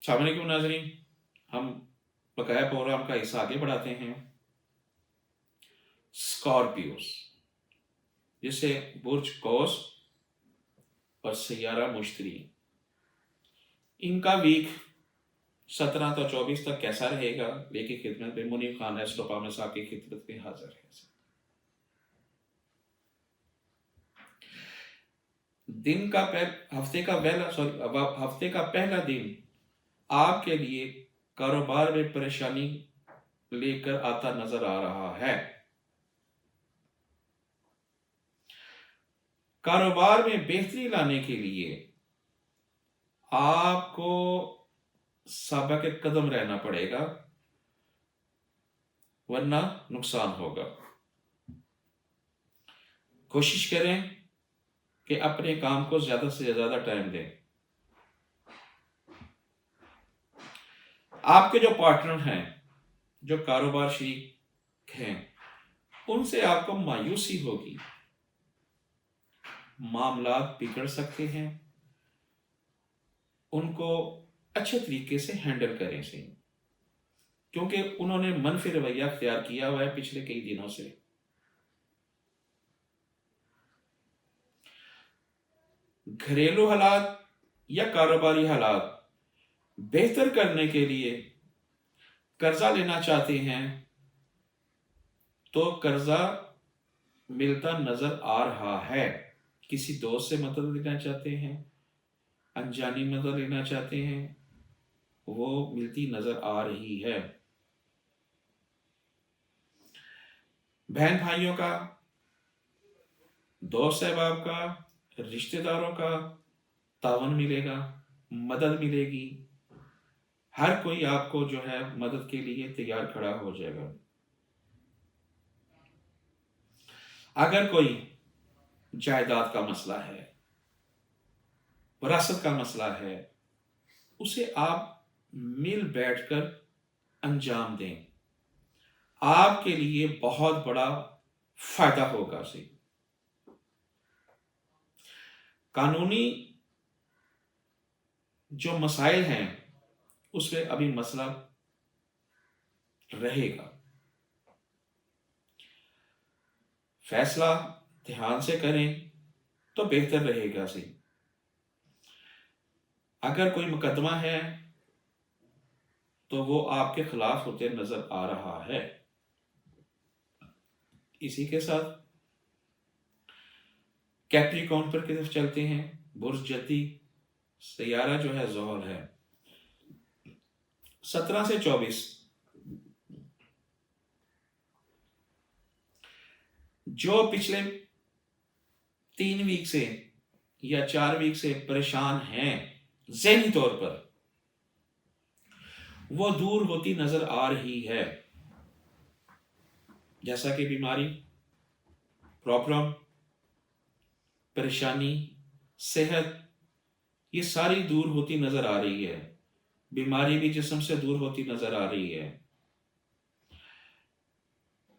السلام علیکم ناظرین، ہم بقایا پروگرام کا حصہ آگے بڑھاتے ہیں۔ اسکارپیوز، جسے برج قوس اور سیارہ مشتری، ان کا ویک 17 تا 24 تک کیسا رہے گا؟ لیکن خدمت میں منیب خان ایسٹروپامس صاحب کی خدمت میں حاضر ہے۔ ہفتے کا پہلا دن آپ کے لیے کاروبار میں پریشانی لے کر آتا نظر آ رہا ہے۔ کاروبار میں بہتری لانے کے لیے آپ کو سابق قدم رہنا پڑے گا، ورنہ نقصان ہوگا۔ کوشش کریں کہ اپنے کام کو زیادہ سے زیادہ ٹائم دیں۔ آپ کے جو پارٹنر ہیں، جو کاروبار شریک ہیں، ان سے آپ کو مایوسی ہوگی، معاملات بگڑ سکتے ہیں۔ ان کو اچھے طریقے سے ہینڈل کریں سے، کیونکہ انہوں نے منفی رویہ اختیار کیا ہوا ہے پچھلے کئی دنوں سے۔ گھریلو حالات یا کاروباری حالات بہتر کرنے کے لیے قرضہ لینا چاہتے ہیں تو قرضہ ملتا نظر آ رہا ہے۔ کسی دوست سے مدد لینا چاہتے ہیں، انجانی مدد لینا چاہتے ہیں، وہ ملتی نظر آ رہی ہے۔ بہن بھائیوں کا، دوست احباب کا، رشتہ داروں کا تعاون ملے گا، مدد ملے گی۔ ہر کوئی آپ کو جو ہے مدد کے لیے تیار کھڑا ہو جائے گا۔ اگر کوئی جائیداد کا مسئلہ ہے، وراثت کا مسئلہ ہے، اسے آپ مل بیٹھ کر انجام دیں، آپ کے لیے بہت بڑا فائدہ ہوگا۔ قانونی جو مسائل ہیں اس میں ابھی مسئلہ رہے گا۔ فیصلہ دھیان سے کریں تو بہتر رہے گا۔ اگر کوئی مقدمہ ہے تو وہ آپ کے خلاف ہوتے نظر آ رہا ہے۔ اسی کے ساتھ کیپریکون پر کی طرف چلتے ہیں۔ برج جتی، سیارہ جو ہے زحل ہے۔ 17 سے 24 جو پچھلے 3 ویک سے یا 4 ویک سے پریشان ہیں ذہنی طور پر، وہ دور ہوتی نظر آ رہی ہے۔ جیسا کہ بیماری، پرابلم، پریشانی، صحت، یہ ساری دور ہوتی نظر آ رہی ہے۔ بیماری بھی جسم سے دور ہوتی نظر آ رہی ہے۔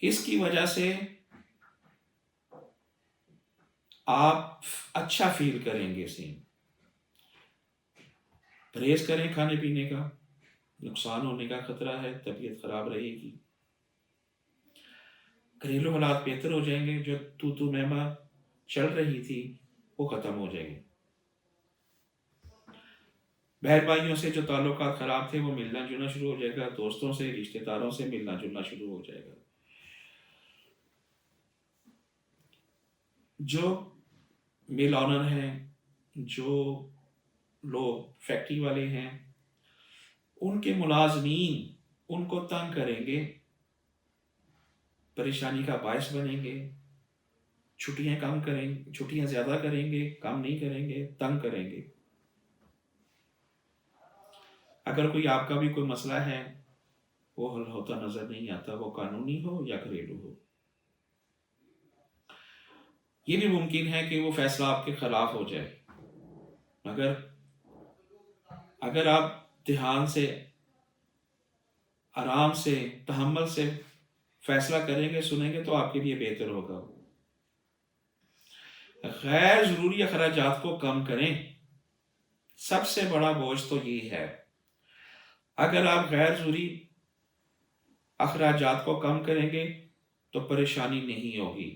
اس کی وجہ سے آپ اچھا فیل کریں گے۔ پرہیز کریں کھانے پینے کا، نقصان ہونے کا خطرہ ہے، طبیعت خراب رہے گی۔ گھریلو حالات بہتر ہو جائیں گے، جو تو مہما چل رہی تھی وہ ختم ہو جائیں گے۔ بہن بھائیوں سے جو تعلقات خراب تھے وہ ملنا جلنا شروع ہو جائے گا۔ دوستوں سے، رشتہ داروں سے ملنا جلنا شروع ہو جائے گا۔ جو مل آنر ہیں، جو لوگ فیکٹری والے ہیں، ان کے ملازمین ان کو تنگ کریں گے، پریشانی کا باعث بنیں گے، چھٹیاں زیادہ کریں گے، کام نہیں کریں گے، تنگ کریں گے۔ اگر کوئی آپ کا بھی کوئی مسئلہ ہے وہ حل ہوتا نظر نہیں آتا، وہ قانونی ہو یا گھریلو ہو۔ یہ بھی ممکن ہے کہ وہ فیصلہ آپ کے خلاف ہو جائے، مگر اگر آپ دھیان سے، آرام سے، تحمل سے فیصلہ کریں گے، سنیں گے، تو آپ کے لیے بہتر ہوگا۔ غیر ضروری اخراجات کو کم کریں۔ سب سے بڑا بوجھ تو یہ ہے अगर आप गैर ज़रूरी अखराजात को कम करेंगे तो परेशानी नहीं होगी।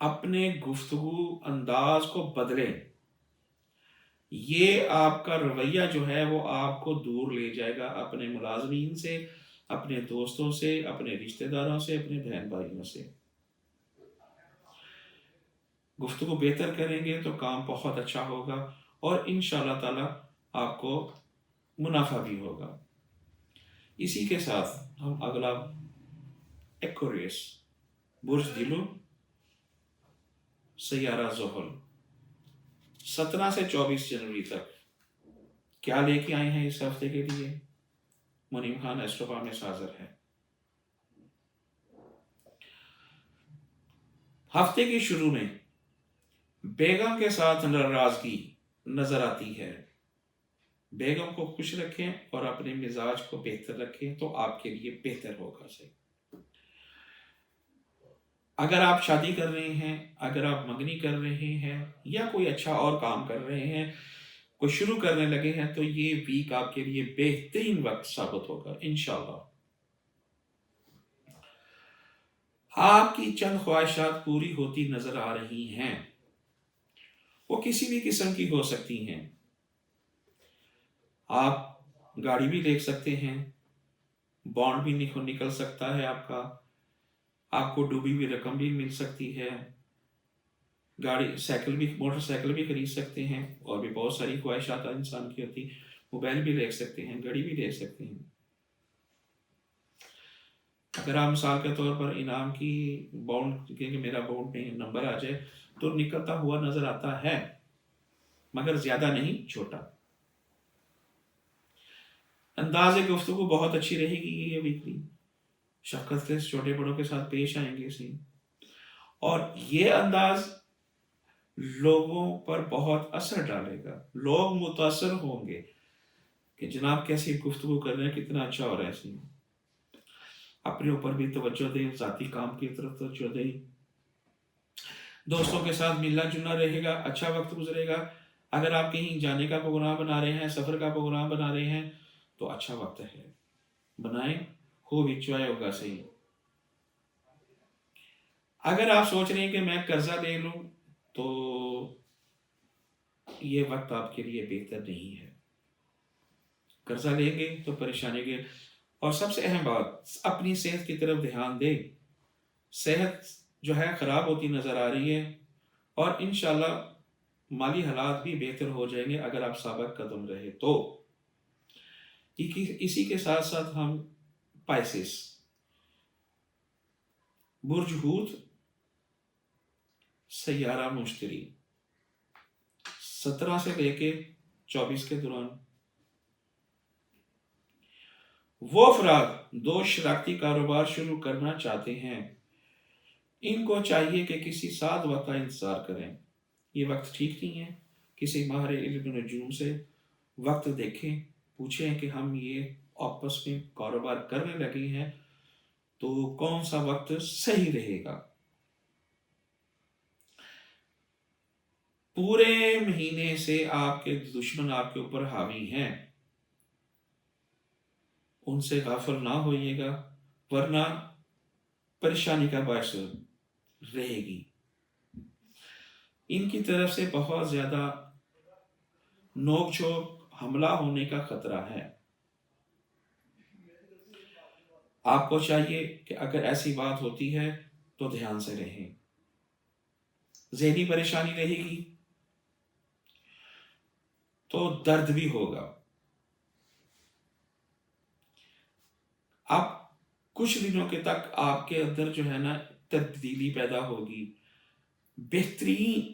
अपने गुफ्तगू अंदाज को बदलें। ये आपका रवैया जो है वो आपको दूर ले जाएगा अपने मुलाजमीन से, अपने दोस्तों से, अपने रिश्तेदारों से, अपने बहन भाइयों से। गुफ्तगू बेहतर करेंगे तो काम बहुत अच्छा होगा और इंशाअल्लाह ताला आपको मुनाफा भी होगा। इसी के साथ हम अगला एक्वेरियस, बुर्ज दिलो, सैयारा ज़ोहल, 17 से 24 जनवरी तक क्या लेके आए हैं इस हफ्ते के लिए। मुनीम खान एस्ट्रोपा में हाजिर है। हफ्ते के शुरू में बेगम के साथ नाराजगी नजर आती है। बेगम को खुश रखें और अपने मिजाज को बेहतर रखें तो आपके लिए बेहतर होगा। सही, अगर आप शादी कर रहे हैं, अगर आप मंगनी कर रहे हैं या कोई अच्छा और काम कर रहे हैं, कोई शुरू करने लगे हैं, तो ये वीक आपके लिए बेहतरीन वक्त साबित होगा इंशाल्लाह। आपकी चंद ख्वाहिशात पूरी होती नजर आ रही हैं। वो किसी भी किस्म की हो सकती हैं। आप गाड़ी भी ले सकते हैं, बॉन्ड भी निकल सकता है आपका, आपको डूबी हुई रकम भी मिल सकती है, गाड़ी साइकिल भी, मोटरसाइकिल भी खरीद सकते हैं, और भी बहुत सारी ख्वाहिशात इंसान की होती। मोबाइल भी ले सकते हैं, घड़ी भी ले सकते हैं। अगर आप मिसाल के तौर पर इनाम की बॉन्ड कि मेरा बॉन्ड में नंबर आ जाए तो निकलता हुआ नजर आता है, मगर ज्यादा नहीं, छोटा। अंदाज़ गुफ्तगू बहुत अच्छी रहेगी ये वीकली। शफ़क़त से छोटे बड़ों के साथ पेश आएंगे सी, और ये अंदाज लोगों पर बहुत असर डालेगा। लोग मुतासर होंगे कि जनाब कैसी गुफ्तगू कर रहे हैं, कितना अच्छा हो रहा है सी। अपने ऊपर भी तवज्जो दें, ज़ाती काम की तरफ तवज्जो दें, दोस्तों के साथ मिलना जुलना रहेगा, अच्छा वक्त गुजरेगा। अगर आप कहीं जाने का प्रोग्राम बना रहे हैं, सफ़र का प्रोग्राम बना रहे हैं, तो अच्छा वक्त है, बनाएं, खूब इंजॉय होगा। सही, अगर आप सोच रहे हैं कि मैं कर्जा ले लूं, तो ये वक्त आपके लिए बेहतर नहीं है। कर्जा लेंगे तो परेशानी के, और सबसे अहम बात, अपनी सेहत की तरफ ध्यान दें। सेहत जो है ख़राब होती नज़र आ रही है, और इंशाल्लाह माली हालात भी बेहतर हो जाएंगे अगर आप साबित कदम रहे तो। इसी के साथ साथ हम पाइसेस, बुर्ज हूत, सैयारा मुश्तरी, 17 से लेके 24 के दौरान वो अफराद दो शरारती कारोबार शुरू करना चाहते हैं, इनको चाहिए कि किसी साध वक्त का इंतजार करें। ये वक्त ठीक नहीं है। किसी माहिर इल्म नजूम से वक्त देखें, पूछें कि हम ये आपस में कारोबार करने लगे हैं तो कौन सा वक्त सही रहेगा। पूरे महीने से आपके दुश्मन आपके ऊपर हावी हैं, उनसे गाफिल ना होइएगा, वरना परेशानी का बायस रहेगी। इनकी तरफ से बहुत ज्यादा नोक झोंक, हमला होने का खतरा है। आपको चाहिए कि अगर ऐसी बात होती है तो ध्यान से रहें। ज़हनी परेशानी रहेगी तो दर्द भी होगा। आप कुछ दिनों के तक आपके अंदर जो है ना तब्दीली पैदा होगी, बेहतरीन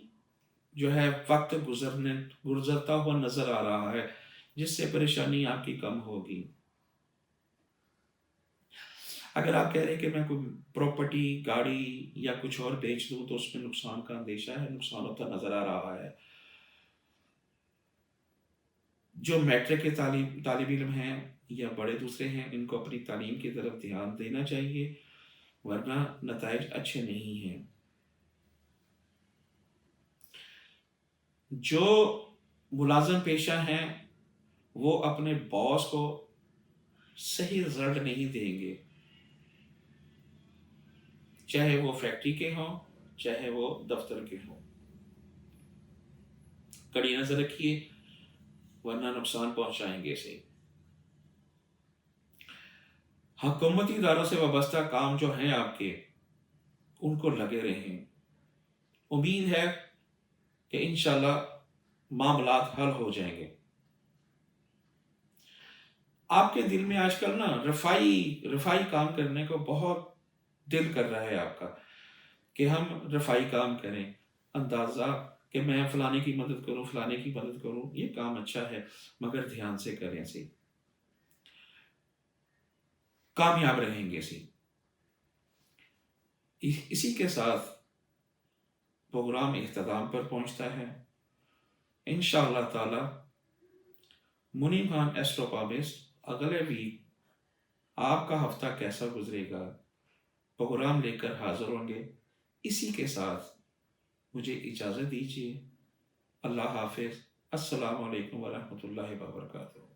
जो है वक्त गुजरता हुआ नजर आ रहा है, जिससे परेशानी आपकी कम होगी। अगर आप कह रहे हैं कि मैं कोई प्रॉपर्टी, गाड़ी या कुछ और बेच दूं तो उसमें नुकसान का अंदेशा है, नुकसान होता नजर आ रहा है। जो मैट्रिक के तालिब इल्म हैं या बड़े दूसरे हैं, इनको अपनी तालीम की तरफ ध्यान देना चाहिए, वरना नताइज अच्छे नहीं हैं। जो मुलाजम पेशा हैं वो अपने बॉस को صحیح رزلٹ نہیں دیں گے، چاہے وہ فیکٹری کے ہوں چاہے وہ دفتر کے ہوں۔ کڑی نظر رکھیے ورنہ نقصان پہنچائیں گے اسے۔ حکومتی اداروں سے وابستہ کام جو ہیں آپ کے، ان کو لگے رہیں، امید ہے کہ انشاءاللہ معاملات حل ہو جائیں گے۔ آپ کے دل میں آج کل نا رفائی کام کرنے کو بہت دل کر رہا ہے آپ کا، کہ ہم رفائی کام کریں، اندازہ کہ میں فلانے کی مدد کروں فلانے کی مدد کروں، یہ کام اچھا ہے مگر دھیان سے کریں سی، کامیاب رہیں گے سی۔ اسی کے ساتھ پروگرام اختتام پر پہنچتا ہے۔ انشاءاللہ تعالی منیم خان ایسٹروپابسٹ اگلے ویک آپ کا ہفتہ کیسا گزرے گا پروگرام لے کر حاضر ہوں گے۔ اسی کے ساتھ مجھے اجازت دیجیے۔ اللہ حافظ۔ السلام علیکم ورحمۃ اللہ وبرکاتہ۔